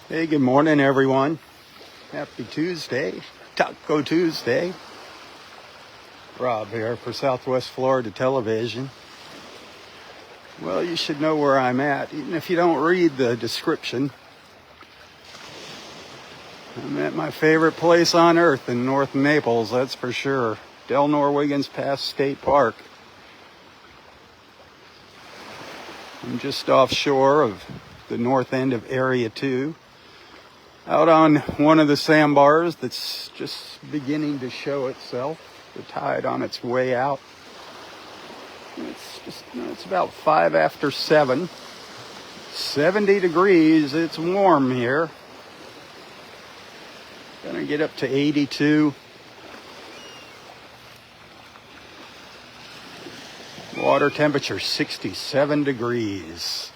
Hey, good morning, everyone. Happy Tuesday, Taco Tuesday. Rob here for Southwest Florida Television. Well, you should know where I'm at, even if you don't read the description. I'm at my favorite place on earth in North Naples, that's for sure. Delnor-Wiggins State Park. I'm just offshore of the north end of Area 2. Out on one of the sandbars that's just beginning to show itself. The tide on its way out. It's about 5 after 7. 70 degrees, it's warm here. Gonna get up to 82. Water temperature 67 degrees.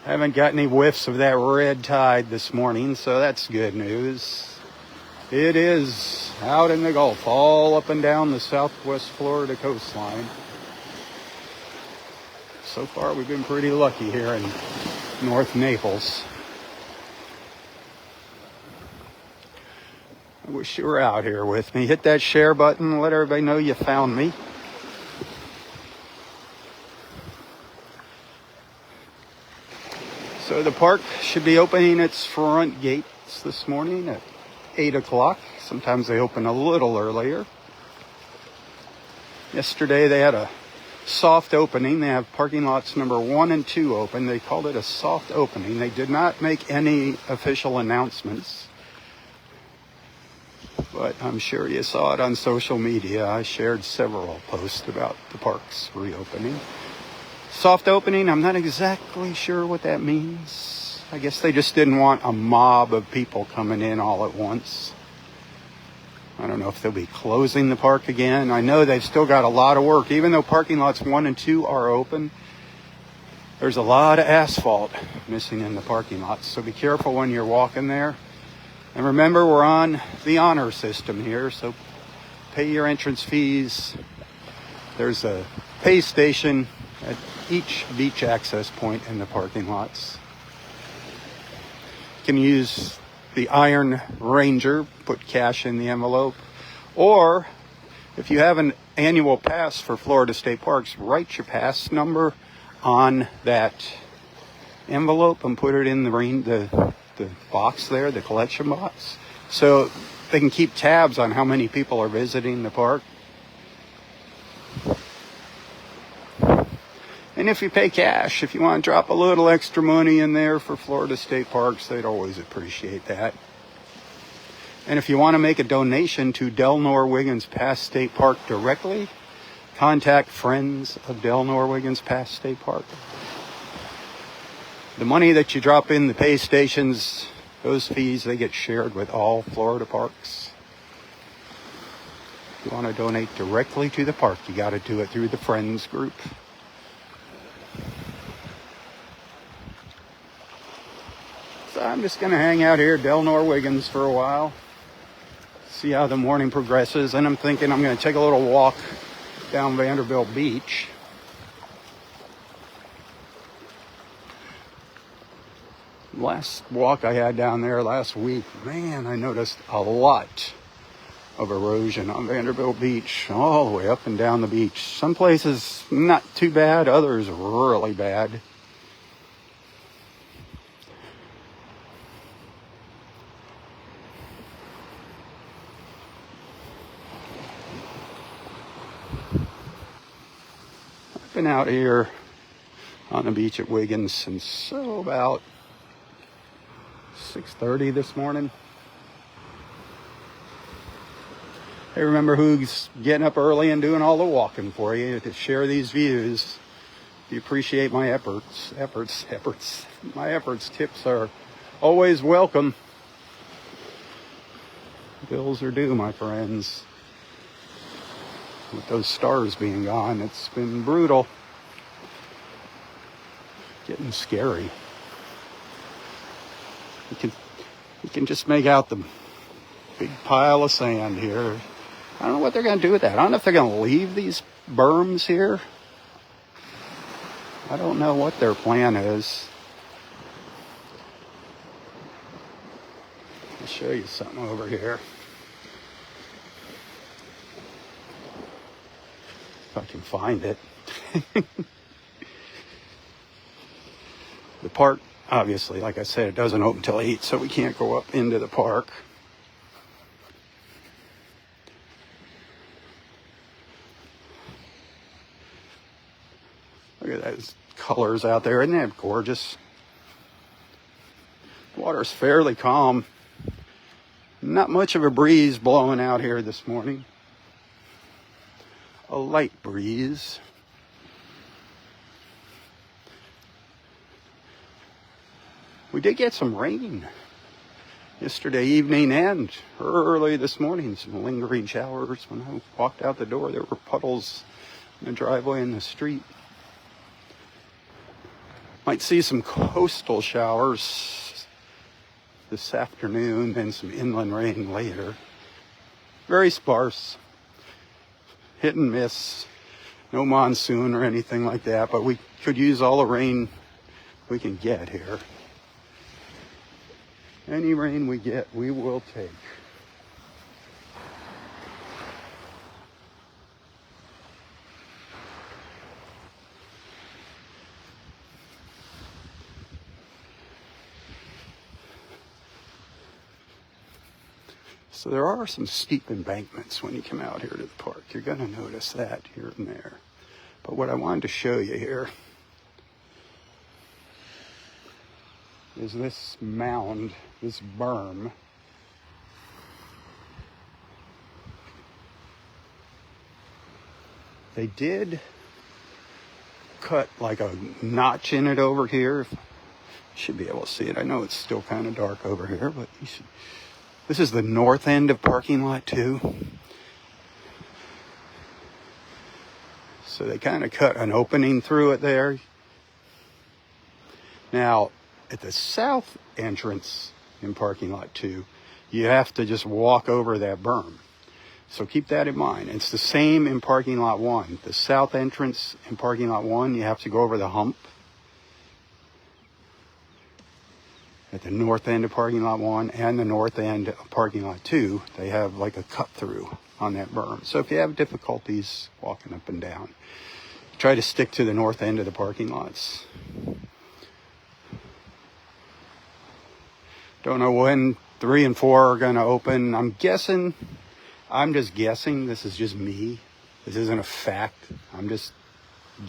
Haven't got any whiffs of that red tide this morning, so that's good news. It is out in the Gulf, all up and down the Southwest Florida coastline. So far, we've been pretty lucky here in North Naples. I wish you were out here with me. Hit that share button, let everybody know you found me. So the park should be opening its front gates this morning at 8 o'clock. Sometimes they open a little earlier. Yesterday they had a soft opening. They have parking lots number 1 and 2 open. They called it a soft opening. They did not make any official announcements. But I'm sure you saw it on social media. I shared several posts about the park's reopening. Soft opening, I'm not exactly sure what that means. I guess they just didn't want a mob of people coming in all at once. I don't know if they'll be closing the park again. I know they've still got a lot of work. Even though parking lots 1 and 2 are open, there's a lot of asphalt missing in the parking lots. So be careful when you're walking there. And remember, we're on the honor system here, so pay your entrance fees. There's a pay station at each beach access point in the parking lots. You can use the Iron Ranger, put cash in the envelope, or if you have an annual pass for Florida State Parks, write your pass number on that envelope and put it in the box there, the collection box, so they can keep tabs on how many people are visiting the park. And if you pay cash, if you want to drop a little extra money in there for Florida State Parks, they'd always appreciate that. And if you want to make a donation to Delnor-Wiggins State Park directly, contact Friends of Delnor-Wiggins State Park. The money that you drop in the pay stations, those fees, they get shared with all Florida parks. If you want to donate directly to the park, you got to do it through the Friends group. So I'm just going to hang out here at Delnor-Wiggins for a while, see how the morning progresses, and I'm thinking I'm going to take a little walk down Vanderbilt Beach. Last walk I had down there last week, man, I noticed a lot of erosion on Vanderbilt Beach, all the way up and down the beach. Some places not too bad, others really bad. I've been out here on the beach at Wiggins since about 6:30 this morning. Hey, remember who's getting up early and doing all the walking for you to share these views. If you appreciate my efforts. My efforts, tips are always welcome. Bills are due, my friends. With those stars being gone, it's been brutal. Getting scary. You can just make out the big pile of sand here. I don't know what they're going to do with that. I don't know if they're going to leave these berms here. I don't know what their plan is. I'll show you something over here. If I can find it. The park, obviously, like I said, it doesn't open till 8, so we can't go up into the park. Look at those colors out there. Isn't that gorgeous? The water's fairly calm. Not much of a breeze blowing out here this morning. A light breeze. We did get some rain yesterday evening and early this morning. Some lingering showers. When I walked out the door, there were puddles in the driveway and the street. Might see some coastal showers this afternoon, then some inland rain later. Very sparse. Hit and miss. No monsoon or anything like that, but we could use all the rain we can get here. Any rain we get, we will take. So there are some steep embankments when you come out here to the park. You're going to notice that here and there. But what I wanted to show you here is this mound, this berm. They did cut like a notch in it over here. You should be able to see it. I know it's still kind of dark over here, but you should. This is the north end of parking lot 2. So they kind of cut an opening through it there. Now, at the south entrance in parking lot 2, you have to just walk over that berm. So keep that in mind. It's the same in parking lot 1. The south entrance in parking lot 1, you have to go over the hump. At the north end of parking lot 1 and the north end of parking lot 2, they have like a cut through on that berm. So if you have difficulties walking up and down, try to stick to the north end of the parking lots. Don't know when 3 and 4 are going to open. I'm just guessing. This is just me. This isn't a fact. I'm just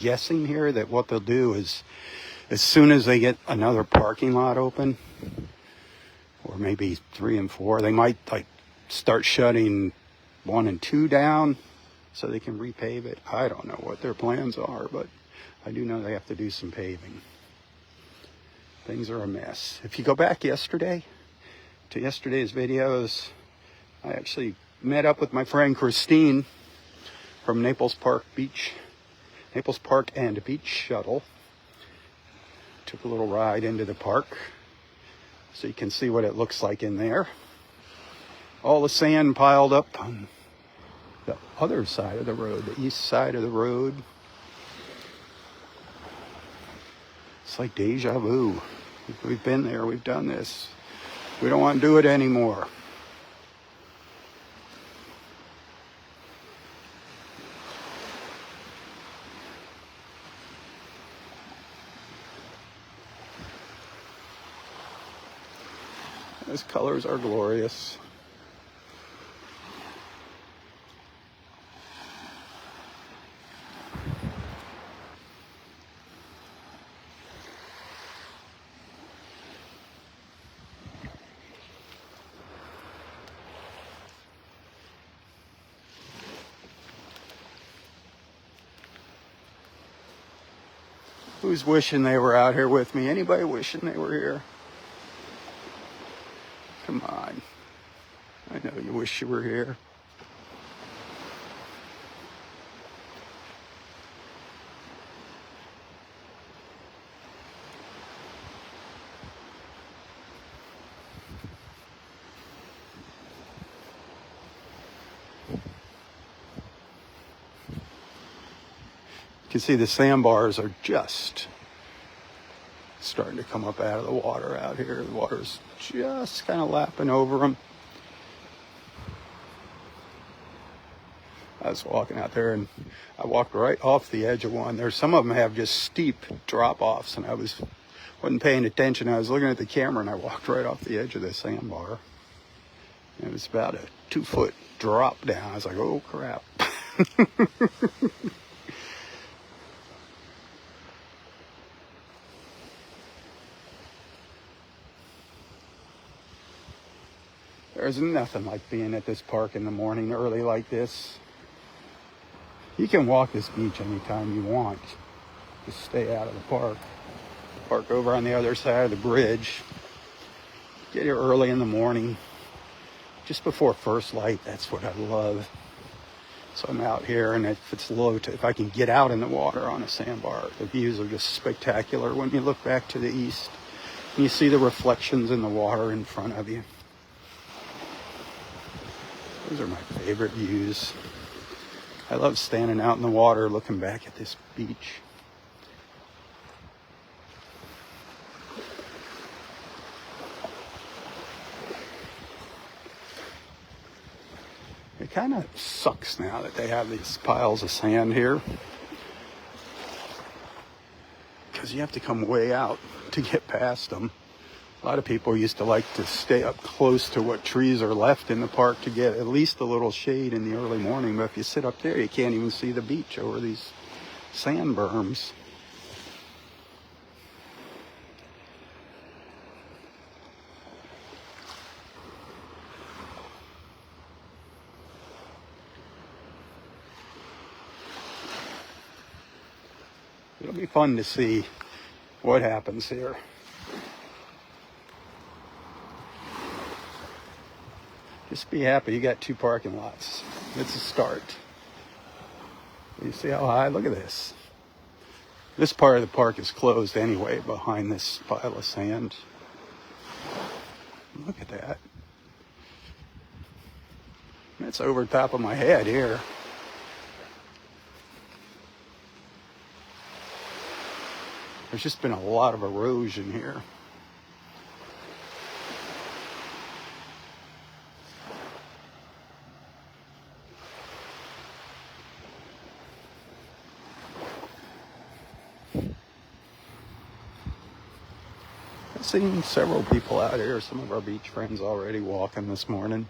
guessing here that what they'll do is, as soon as they get another parking lot open, or maybe 3 and 4, they might like start shutting 1 and 2 down so they can repave it. I don't know what their plans are, but I do know they have to do some paving. Things are a mess. If you go back to yesterday's videos, I actually met up with my friend Christine from Naples Park and Beach Shuttle. Took a little ride into the park so you can see what it looks like in there. All the sand piled up on the other side of the road, the east side of the road. It's like deja vu. We've been there, we've done this. We don't want to do it anymore. Those colors are glorious. Who's wishing they were out here with me? Anybody wishing they were here? Come on. I know you wish you were here. You can see the sandbars are just starting to come up out of the water out here. The water's just kind of lapping over them. I was walking out there and I walked right off the edge of one. There's some of them have just steep drop-offs, and I wasn't paying attention. I was looking at the camera and I walked right off the edge of the sandbar. And it was about a 2-foot drop down. I was like, oh crap. There's nothing like being at this park in the morning early like this. You can walk this beach anytime you want. Just stay out of the park. Park over on the other side of the bridge. Get here early in the morning, just before first light. That's what I love. So I'm out here, and if it's low, if I can get out in the water on a sandbar, the views are just spectacular when you look back to the east. And you see the reflections in the water in front of you. Those are my favorite views. I love standing out in the water looking back at this beach. It kind of sucks now that they have these piles of sand here, because you have to come way out to get past them. A lot of people used to like to stay up close to what trees are left in the park to get at least a little shade in the early morning. But if you sit up there, you can't even see the beach over these sand berms. It'll be fun to see what happens here. Just be happy you got 2 parking lots. It's a start. You see how high? Look at this. This part of the park is closed anyway behind this pile of sand. Look at that. That's over top of my head here. There's just been a lot of erosion here. I've seen several people out here, some of our beach friends already walking this morning.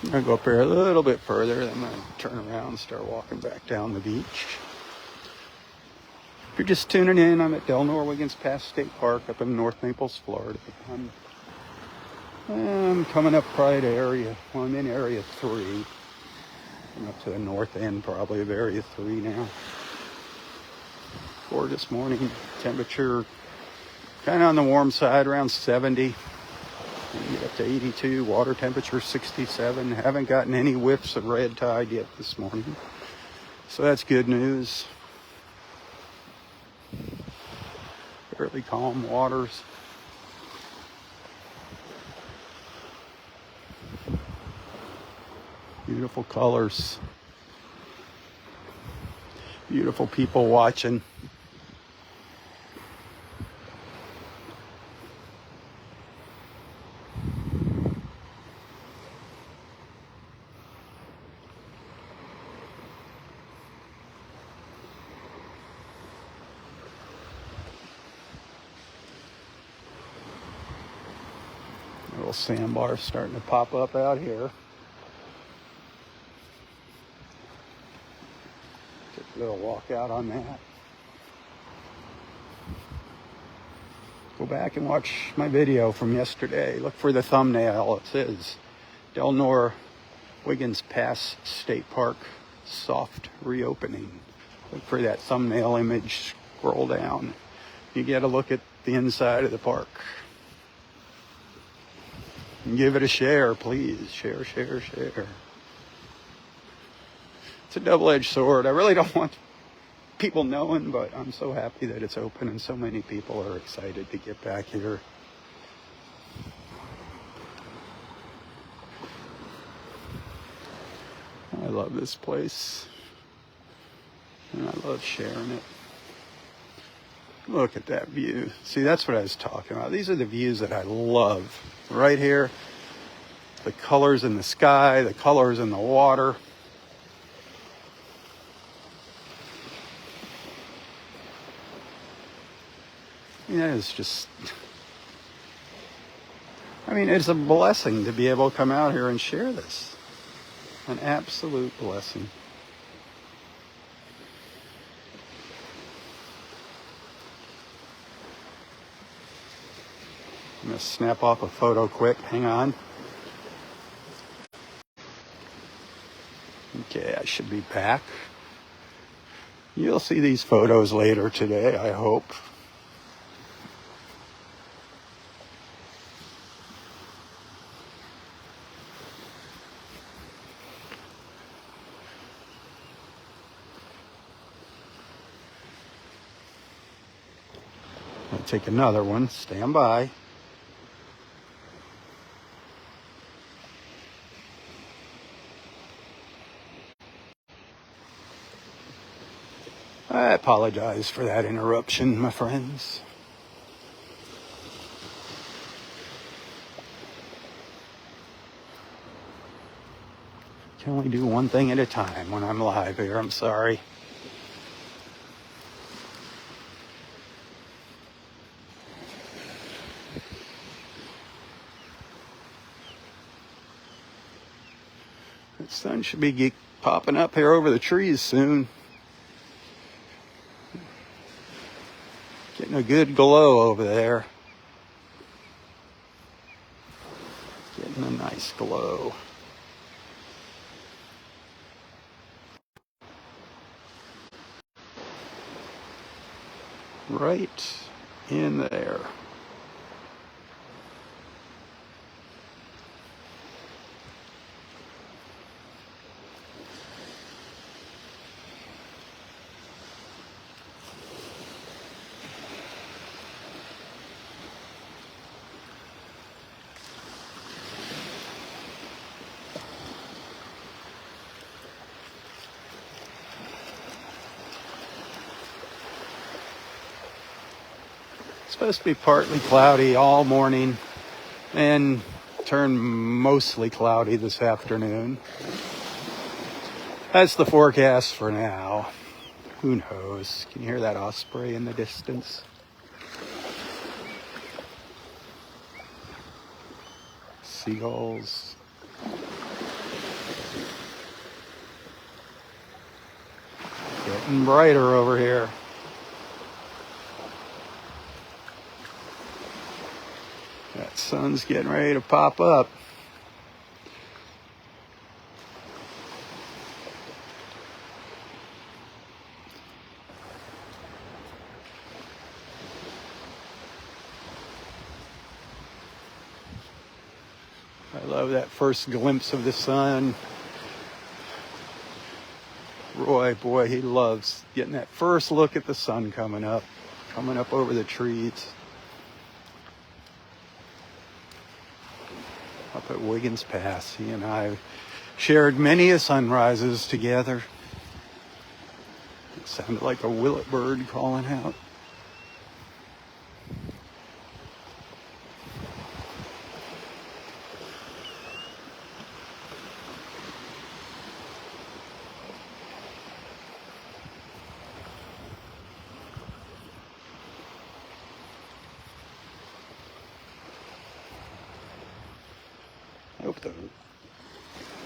I'm going to go up here a little bit further, then I'm going to turn around and start walking back down the beach. If you're just tuning in, I'm at Delnor-Wiggins State Park up in North Naples, Florida. I'm coming up probably to I'm in area 3. I'm up to the north end probably of area 3 now. Gorgeous morning, temperature kind of on the warm side, around 70. Get up to 82, water temperature 67. Haven't gotten any whiffs of red tide yet this morning, so that's good news. Fairly calm waters. Beautiful colors. Beautiful people watching. Little sandbar starting to pop up out here. Take a little walk out on that. Go back and watch my video from yesterday. Look for the thumbnail. It says Delnor-Wiggins State Park soft reopening. Look for that thumbnail image. Scroll down. You get a look at the inside of the park. Give it a share, please. Share, share, share. It's a double-edged sword. I really don't want people knowing, but I'm so happy that it's open and so many people are excited to get back here. I love this place, and I love sharing it. Look at that view. See, that's what I was talking about. These are the views that I love. Right here, the colors in the sky, the colors in the water. Yeah, it's just, it's a blessing to be able to come out here and share this. An absolute blessing. I'm going to snap off a photo quick. Hang on. Okay, I should be back. You'll see these photos later today, I hope. I'll take another one. Stand by. I apologize for that interruption, my friends. Can only do one thing at a time when I'm live here. I'm sorry. The sun should be popping up here over the trees soon. Getting a good glow over there. Getting a nice glow. Right in there. Supposed to be partly cloudy all morning and turn mostly cloudy this afternoon. That's the forecast for now. Who knows? Can you hear that osprey in the distance? Seagulls. Getting brighter over here. That sun's getting ready to pop up. I love that first glimpse of the sun. Roy, boy, he loves getting that first look at the sun coming up over the trees. Up at Wiggins Pass, he and I shared many a sunrises together. It sounded like a willet bird calling out.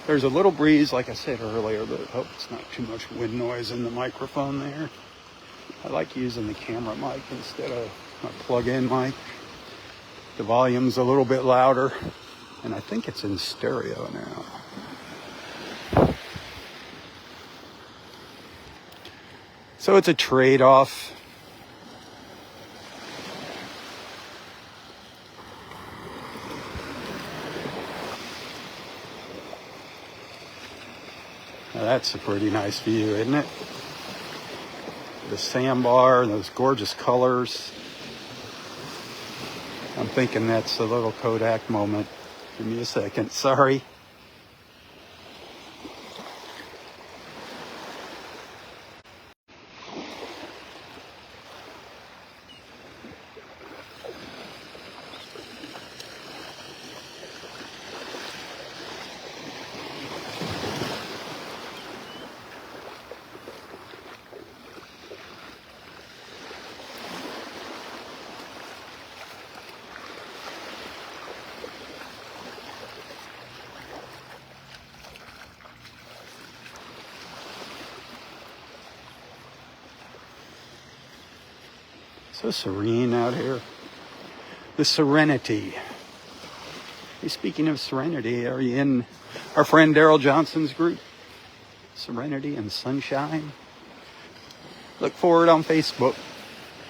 There's a little breeze, like I said earlier, but I hope it's not too much wind noise in the microphone there. I like using the camera mic instead of a plug-in mic. The volume's a little bit louder, and I think it's in stereo now. So it's a trade-off. Now that's a pretty nice view, isn't it? The sandbar and those gorgeous colors. I'm thinking that's a little Kodak moment. Give me a second, sorry. So serene out here. The serenity. Hey, speaking of serenity, are you in our friend Daryl Johnson's group? Serenity and Sunshine. Look for it on Facebook.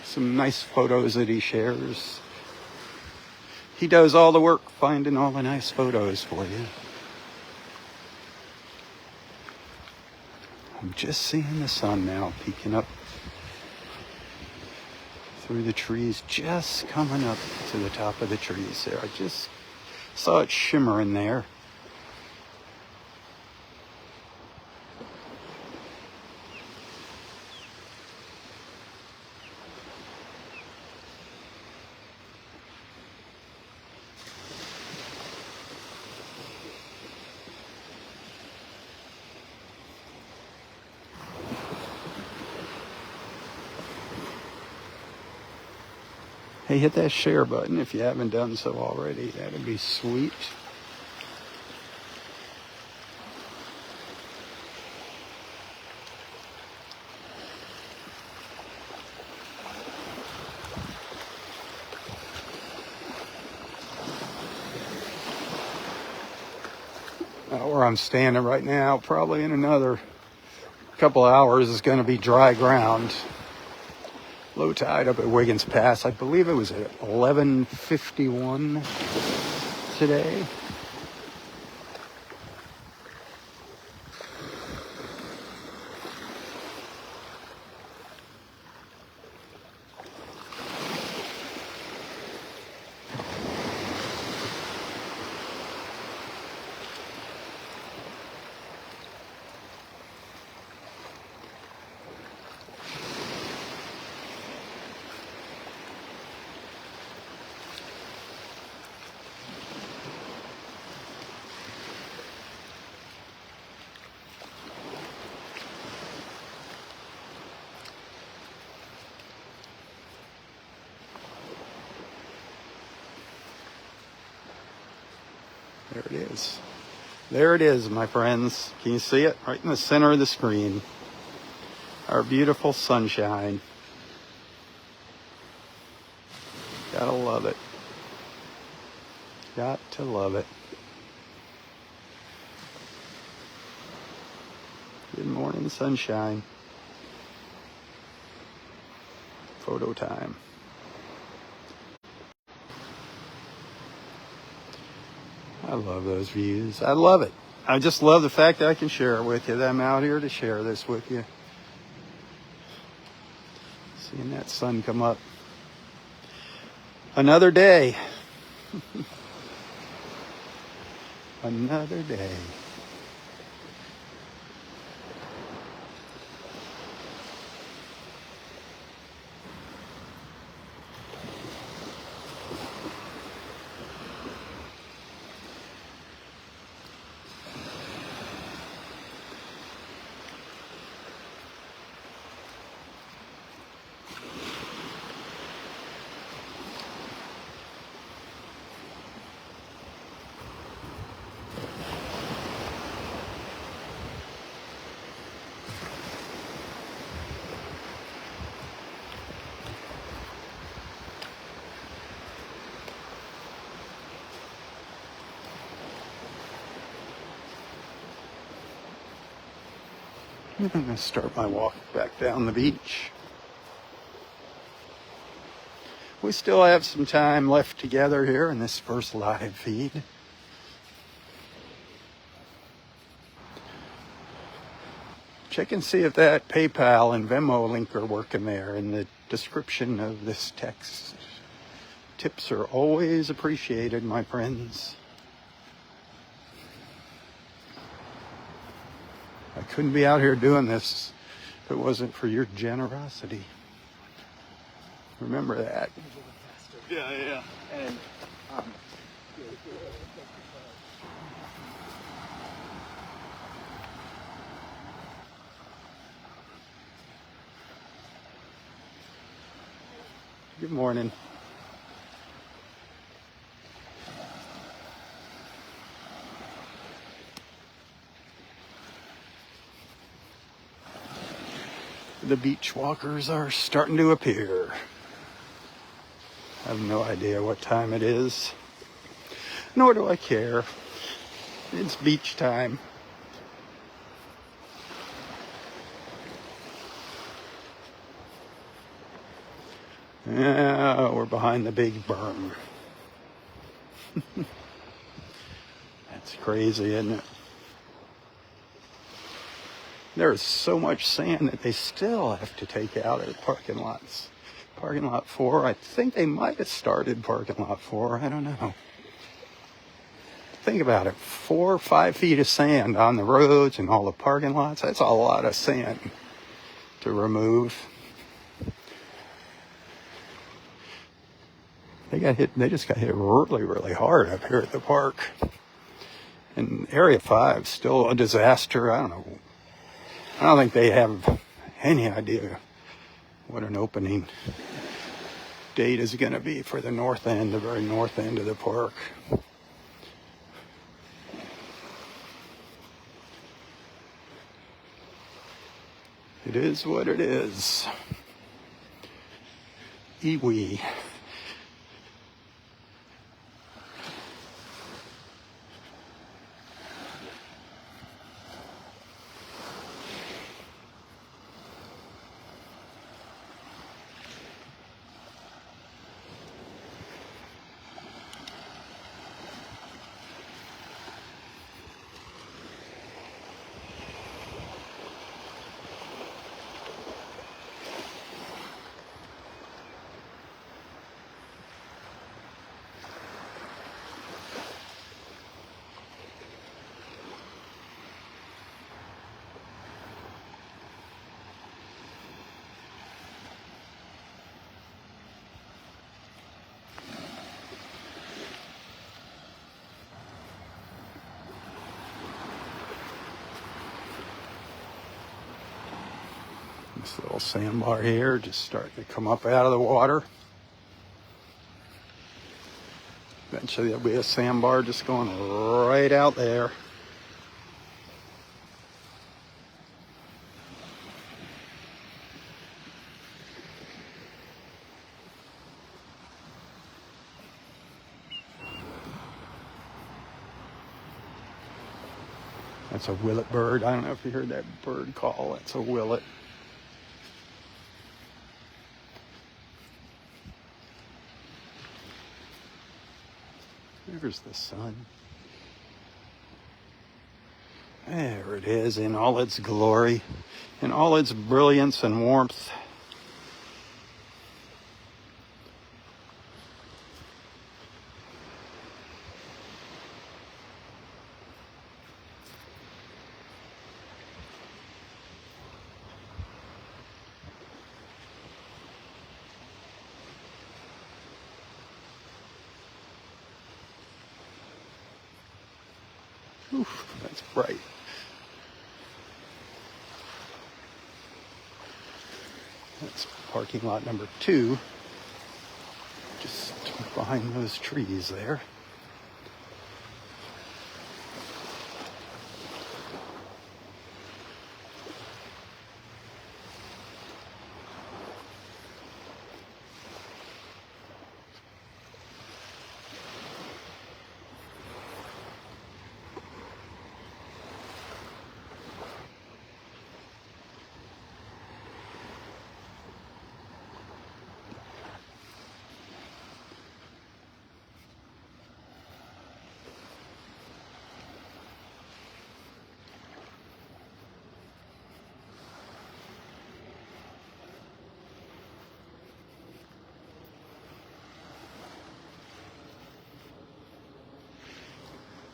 Some nice photos that he shares. He does all the work finding all the nice photos for you. I'm just seeing the sun now peeking up through the trees, just coming up to the top of the trees there. I just saw it shimmering there. Hey, hit that share button if you haven't done so already. That'd be sweet. Where I'm standing right now, probably in another couple hours, is going to be dry ground. Low tide up at Wiggins Pass. I believe it was at 11:51 today. There it is. There it is, my friends. Can you see it? Right in the center of the screen. Our beautiful sunshine. Gotta love it. Got to love it. Good morning, sunshine. Photo time. I love those views. I love it. I just love the fact that I can share it with you, that I'm out here to share this with you. Seeing that sun come up. Another day. Another day. I'm going to start my walk back down the beach. We still have some time left together here in this first live feed. Check and see if that PayPal and Venmo link are working there in the description of this text. Tips are always appreciated, my friends. I couldn't be out here doing this if it wasn't for your generosity. Remember that. Yeah. And Good morning. The beach walkers are starting to appear. I have no idea what time it is, nor do I care. It's beach time. Yeah, we're behind the big berm. That's crazy, isn't it? There's so much sand that they still have to take out of the parking lots. Parking lot 4, I think they might have started parking lot 4. I don't know. Think about it. 4 or 5 feet of sand on the roads and all the parking lots. That's a lot of sand to remove. They just got hit really, really hard up here at the park. And Area 5 is still a disaster. I don't know. I don't think they have any idea what an opening date is going to be for the north end, the very north end of the park. It is what it is. Iwi. This little sandbar here just starting to come up out of the water. Eventually there'll be a sandbar just going right out there. That's a willet bird. I don't know if you heard that bird call. That's a willet. There's the sun. There it is in all its glory, in all its brilliance and warmth. Oof, that's bright. That's parking lot number 2, just behind those trees there.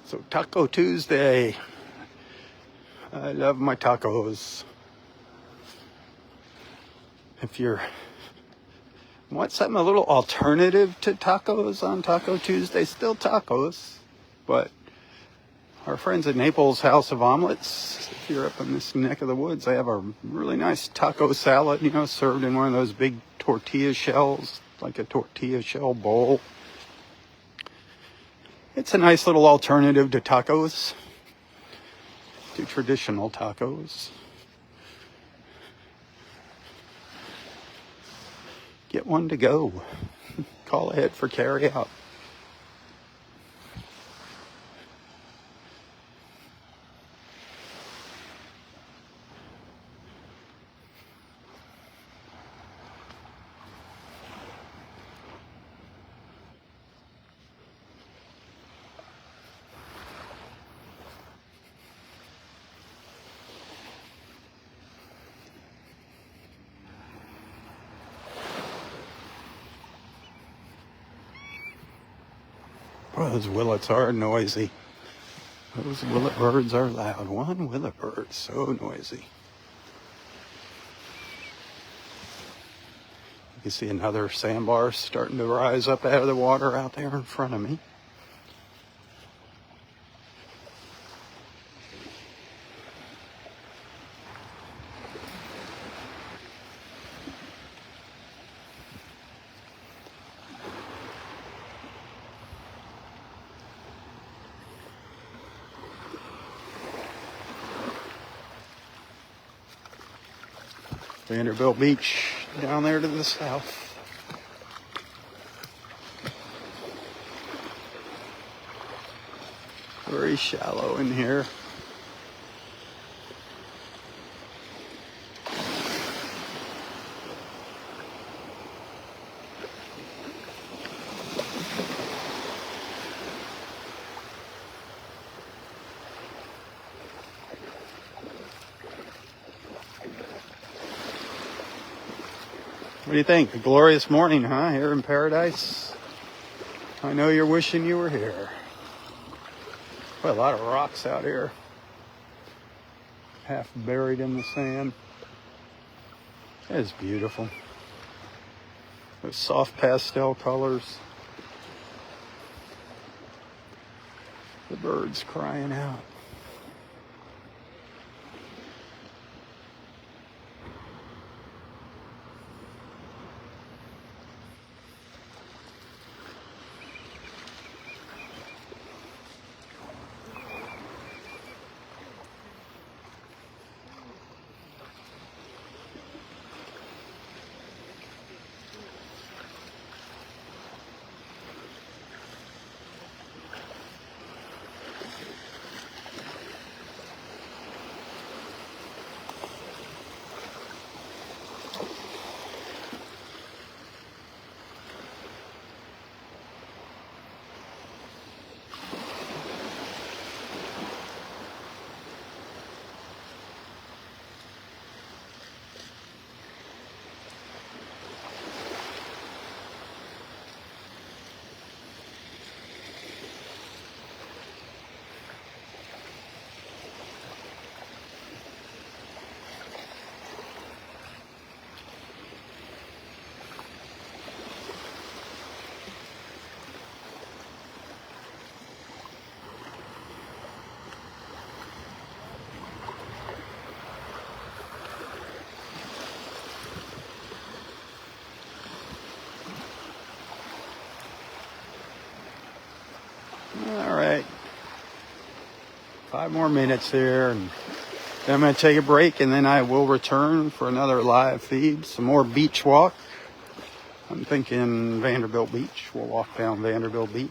So Taco Tuesday. I love my tacos. If you want something a little alternative to tacos on Taco Tuesday, still tacos, but our friends at Naples House of Omelets, if you're up in this neck of the woods, they have a really nice taco salad, served in one of those big tortilla shells, like a tortilla shell bowl. It's a nice little alternative to tacos, to traditional tacos. Get one to go. Call ahead for carry out. Boy, those willets are noisy. Those willet birds are loud. One willet bird, so noisy. You can see another sandbar starting to rise up out of the water out there in front of me. Vanderbilt Beach down there to the south. Very shallow in here. What do you think? A glorious morning, huh? Here in paradise. I know you're wishing you were here. Well, a lot of rocks out here. Half buried in the sand. That is beautiful. Those soft pastel colors. The birds crying out. All right. 5 more minutes here, and then I'm going to take a break, and then I will return for another live feed, some more beach walk. I'm thinking Vanderbilt Beach. We'll walk down Vanderbilt Beach.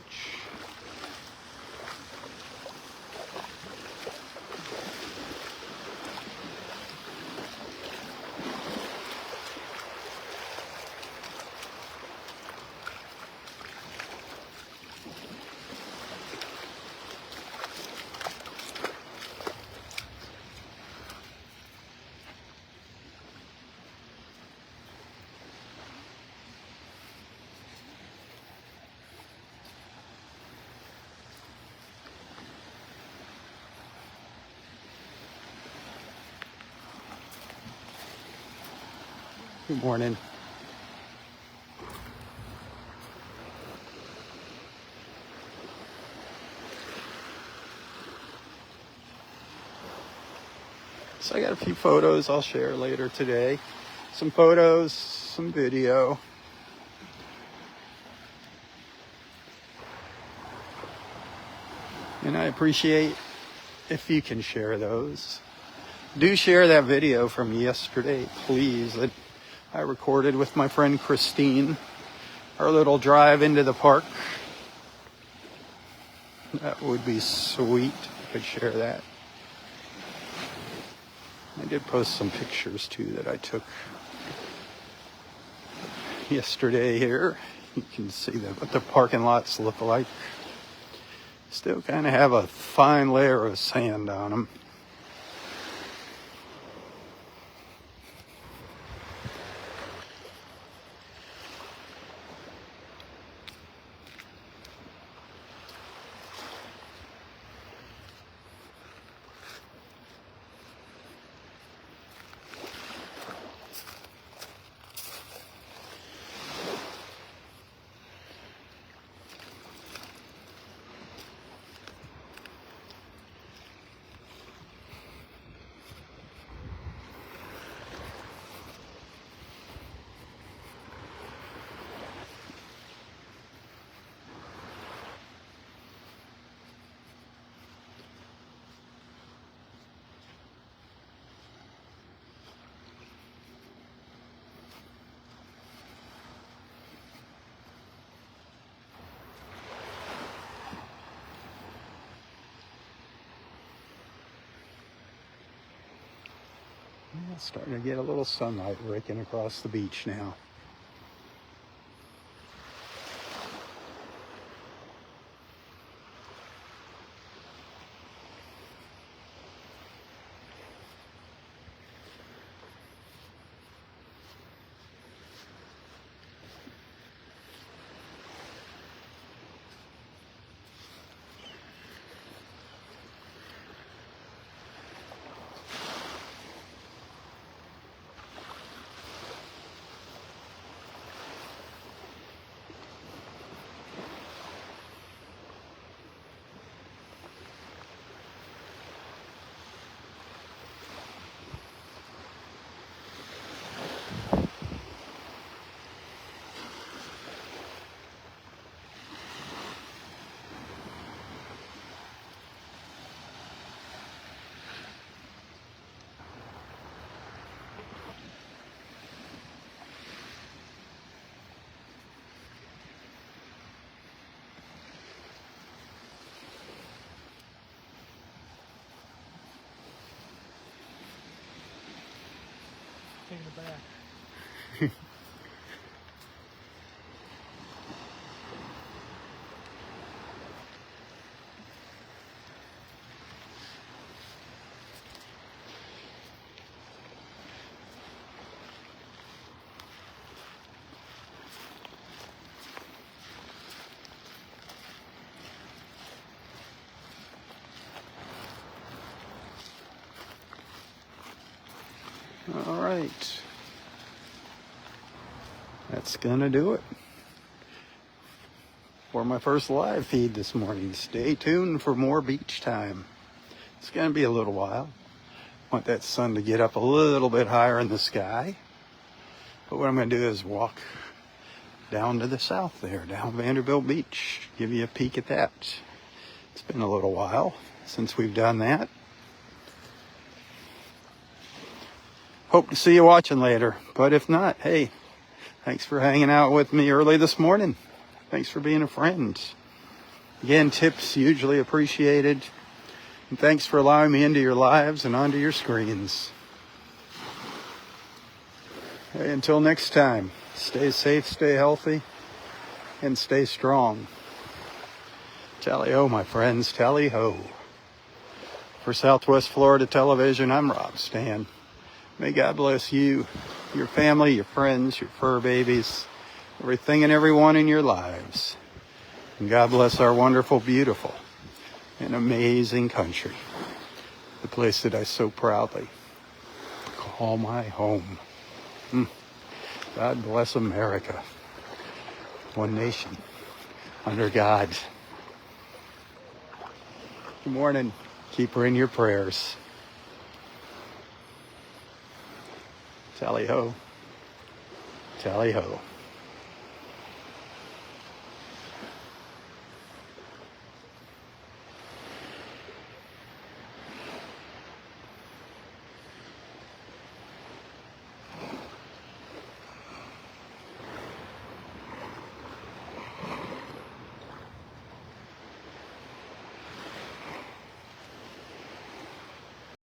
Good morning. So I got a few photos I'll share later today. Some photos, some video. And I appreciate if you can share those. Do share that video from yesterday, please, that I recorded with my friend Christine. Our little drive into the park. That would be sweet if you could share that. I did post some pictures too that I took yesterday here. You can see what the parking lots look like. Still kind of have a fine layer of sand on them. It's starting to get a little sunlight raking across the beach now. In the back. All right. That's gonna do it for my first live feed this morning. Stay tuned for more beach time. It's gonna be a little while. Want that sun to get up a little bit higher in the sky. But what I'm gonna do is walk down to the south there, down Vanderbilt Beach. Give you a peek at that. It's been a little while since we've done that. Hope to see you watching later. But if not, hey, thanks for hanging out with me early this morning. Thanks for being a friend. Again, tips hugely appreciated. And thanks for allowing me into your lives and onto your screens. Hey, until next time, stay safe, stay healthy, and stay strong. Tally-ho, my friends, tally-ho. For Southwest Florida Television, I'm Robb Stan. May God bless you, your family, your friends, your fur babies, everything and everyone in your lives. And God bless our wonderful, beautiful, and amazing country. The place that I so proudly call my home. God bless America. One nation under God. Good morning. Keep her in your prayers. Tally ho. Tally ho.